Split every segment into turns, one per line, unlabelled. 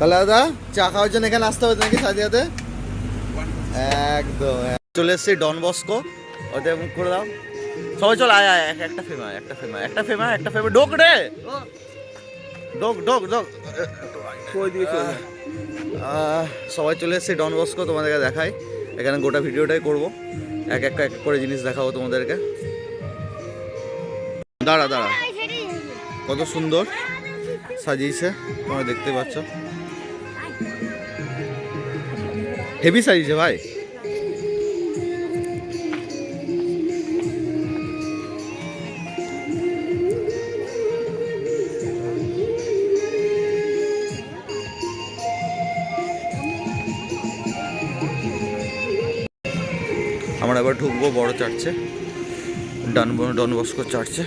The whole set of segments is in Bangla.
তাহলে দাদা চা খাওয়ার জন্য এখানে আসতে হবে নাকি সাদিয়াতে? একদম চলে এসছি ডন বস্কো, ওদের মুখ করে দাও সবাই। চল আয় আয়, একটা ফেমা একটা ফেমা একটা ফেমা একটা ফেমা, ডোক রে ডোক ডোক ডোক। সবাই চলে এসছি ডন বস্কো, তোমাদেরকে দেখাই। এখানে গোটা ভিডিওটাই করবো, এক এক করে জিনিস দেখাবো তোমাদেরকে। দাঁড়া দাঁড়া, কত সুন্দর সাজিয়েছে তোমরা দেখতে পাচ্ছ, হেভি সাজিয়েছে ভাই। আমরা এবার ঢুকবো বড় চার্চে, ডন বস্কো চার্চে।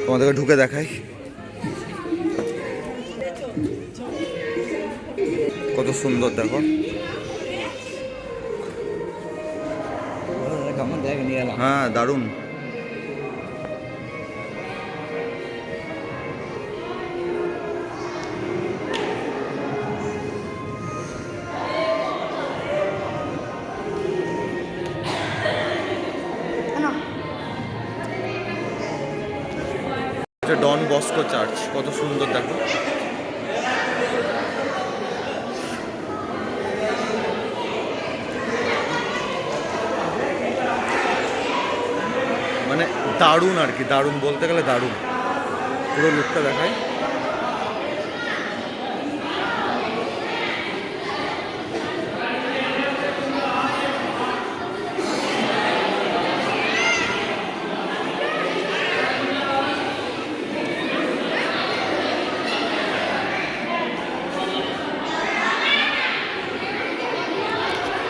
তোমাদেরকে ঢুকে দেখাই কত সুন্দর, দেখো। হ্যাঁ দারুণ। ডন বস্কো চার্চ কত সুন্দর, দেখো। মানে দারুণ আর কি, দারুণ বলতে গেলে দারুণ। পুরো লুকটা দেখায়।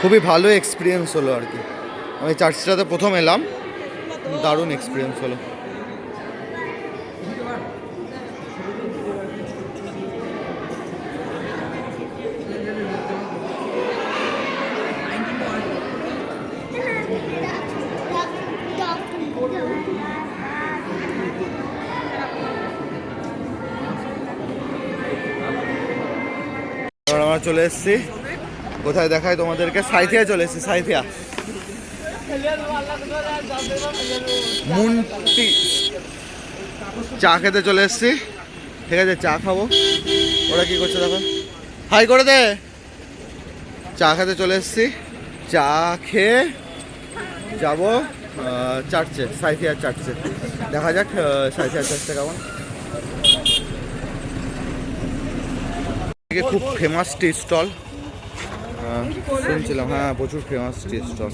খুবই ভালো এক্সপিরিয়েন্স হলো আর কি। আমি চার্চটাতে প্রথম এলাম, দারুণ এক্সপিরিয়েন্স হলো। এবার আমরা চলে এসেছি কোথায় দেখায় তোমাদেরকে, সাইথিয়া চলে এসেছি, সাইথিয়া মুনটি চা খেতে চলে এসেছি। ঠিক আছে, চা খাবো। ওরা কি করছে দেখো, হাই করে দে। চা খেতে চলে এসেছি, চা খেয়ে যাবো চার্চে, সাইথিয়া চার্চে। দেখা যাক সাইথিয়া চার্চটা কেমন। খুব ফেমাস টি স্টল শুনছিলাম, হ্যাঁ প্রচুর ফেমাস টি স্টল।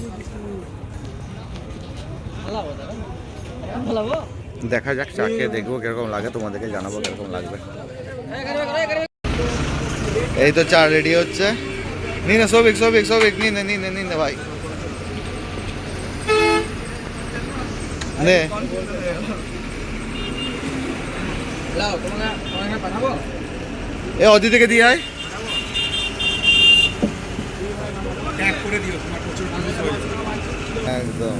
দেখা যাক, চা খেয়ে দেখবো কিরকম লাগে, তোমাদেরকে জানাবো কিরকম লাগবে। এই তো চা রেডি হচ্ছে। নিনে সৌভিক সৌভিক সৌভিক, নিনে নিনে নিনে ভাই নে। এ অদিতিকে দিয়ে আয়। একদম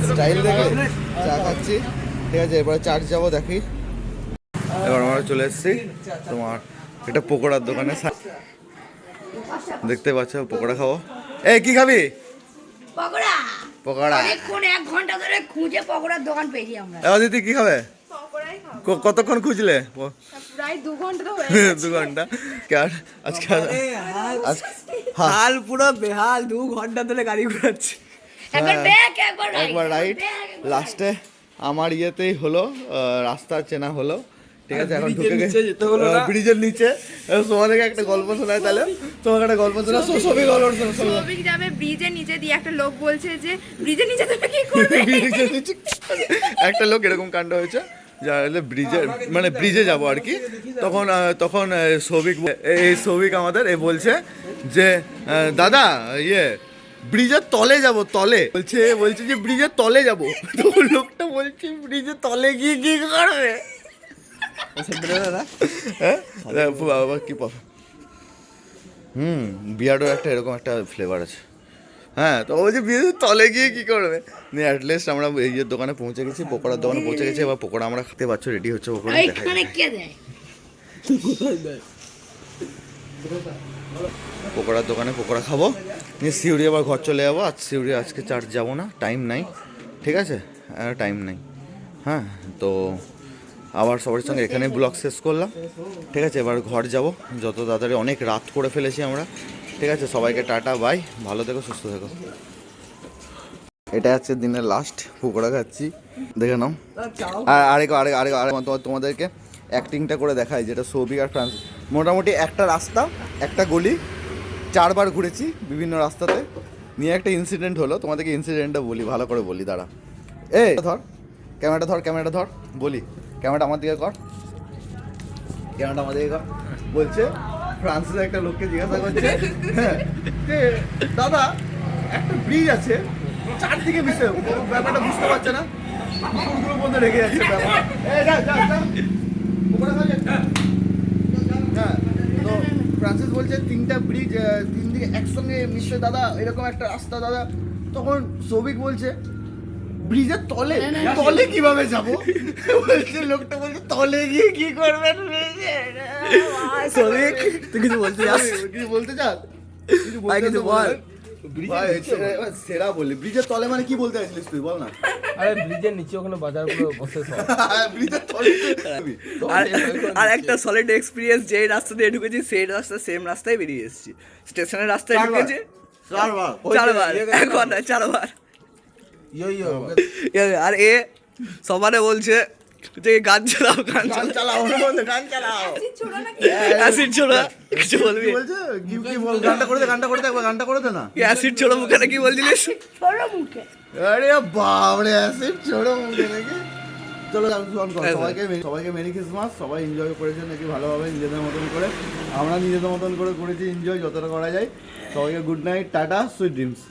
স্টাইল দেখে চা খাচ্ছি। ঠিক আছে, এবার চার্চ যাবো, দেখি। এবার আমরা চলে এসেছি তোমার এটা পকোড়ার দোকানে, দেখতে পাচ্ছ পকোড়া খাবো। এই কি খাবি?
পকোড়া।
পকোড়া
অনেকক্ষণ 1 ঘন্টা ধরে খুঁজে পকোড়ার দোকান পেয়েছি আমরা।
অদিতি কি খাবে? কতক্ষণ খুঁজলে?
প্রায় 2 ঘন্টা তো হয়ে
2 ঘন্টা। আজকে
হাল পুরো বেহাল, 2 ঘন্টা ধরে গাড়ি ঘোরাচ্ছে।
একবার
রাইট। লাস্টে আমার ইয়েতেই হলো, রাস্তা চেনা হলো। ঠিক আছে, এখন ঢুকে গেছে ব্রিজের নিচে। তোমাদেরকে একটা গল্প শোনায়, তাহলে তোমাকে একটা গল্প শোনা। সবই গল্প শোনা।
সৌভিক যাবে ব্রিজের নিচে দিয়ে, একটা লোক বলছে যে ব্রিজের নিচে তুমি কি করবে?
ব্রিজের নিচে একটা লোক এরকম কাণ্ড হয়েছে, ব্রিজে মানে ব্রিজে যাবো আর কি। তখন সৌভিক আমাদের বলছে যে দাদা ইয়ে ব্রিজের তলে যাব, তলে বলছে যে ব্রিজের তলে যাব। তো লোকটা বলছে ব্রিজের তলে গিয়ে কি করবে? কি বিয়ার্ডও একটা এরকম একটা ফ্লেভার আছে, হ্যাঁ, তো বলছে ব্রিজের তলে গিয়ে কি করবে? নিয়ে অ্যাটলিস্ট আমরা এই যে দোকানে পৌঁছে গেছি, পকোড়ার দোকানে পৌঁছে গেছি। এবার পকোড়া আমরা খেতে পাচ্ছ, রেডি হচ্ছে পকোড়া, দেখা
এইখানে
যাক।
কে দেয়?
কোথায় দেয়?
পকোড়ার দোকানে পকোড়া খাবো, নিয়ে সিউড়ি আবার ঘর চলে যাবো। আজ সিউড়ি আজকে চার্জ যাবো না, টাইম নাই, ঠিক আছে, টাইম নাই। হ্যাঁ, তো আবার সবার সঙ্গে এখানে ব্লগ শেষ করলাম, ঠিক আছে। এবার ঘর যাব যত তাড়াতাড়ি, অনেক রাত করে ফেলেছি আমরা, ঠিক আছে। সবাইকে টাটা, বাই, ভালো থেকো, সুস্থ থেকো। এটা হচ্ছে দিনের লাস্ট, পকোড়া খাচ্ছি, দেখে নাও। আর আরেক তোমাদেরকে অ্যাক্টিংটা করে দেখাই, যেটা সৌভিক আর ফ্রান্স। মোটামুটি একটা রাস্তা, একটা গলি 4 বার ঘুরেছি বিভিন্ন রাস্তাতে, নিয়ে একটা ইনসিডেন্ট হলো। তোমাদেরকে ইনসিডেন্টটা বলি, ভালো করে বলি, দাঁড়া। ধর ক্যামেরাটা ধর, বলি, ক্যামেরাটা আমার দিকে কর, ক্যামেরাটা আমার দিকে কর। বলছে ফ্রান্সের একটা লোককে জিজ্ঞাসা করছে, হ্যাঁ, যে দাদা একটা ব্রিজ আছে, চারদিকে মিশে, ব্যাপারটা বুঝতে পারছে না, কুকুরগুলোর মধ্যে রেখে যাচ্ছে ব্যাপার। হ্যাঁ, তো ফ্রান্সিস বলছে 3টা ব্রিজ 3 দিকে একসঙ্গে মিশে দাদা, এরকম একটা রাস্তা দাদা। তখন সৌভিক বলছে ব্রিজের তলে, তলে কিভাবে যাবো? বলছে, লোকটা বলছে তলে গিয়ে কি করবেন?
সৌভিক, তুই কিছু বলতে চাস?
কিছু বলতে চাস? কিছু
ভাই, কিছু বল।
সেরা বললি, ব্রিজের তলে মানে কি বলতে চাইছিলিস তুই, বল না।
আরে ব্রিজের নিচে ওখানে বাজারগুলো বসে সব।
ব্রিজের তলে
আর একটা সলিড এক্সপিরিয়েন্স, যেই রাস্তা দিয়ে ঢুকেছি সেই রাস্তা সেম রাস্তায় বেরিয়ে এসেছি। স্টেশনের রাস্তায় ঢুকেছি 4 বার, 1 ঘন্টা 4 বার।
ইয়ো
আর এ সবারে বলছে যে গান চালাও, গান চালাও, গান চালাও,
ছোড়ো নাকি?
অ্যাসিড ছোড়া, কিছু বলবি?
বলছে কি বল, গানটা করে দে, একবার গানটা করে দে না।
অ্যাসিড ছোড়া মুখে নাকি বলছিলিস?
ছোড়ো মুখে।
আরে বাপরে, অ্যাসিড ছোড়ো মুখে নাকি। চলো অন কর, সবাইকে মেরি ক্রিসমাস। সবাই এনজয় করেছে নাকি ভালোভাবে, নিজেদের মতন করে। আমরা নিজেদের মতন করে করেছি এনজয়, যতটা করা যায়। সবাইকে good night, tata, sweet dreams.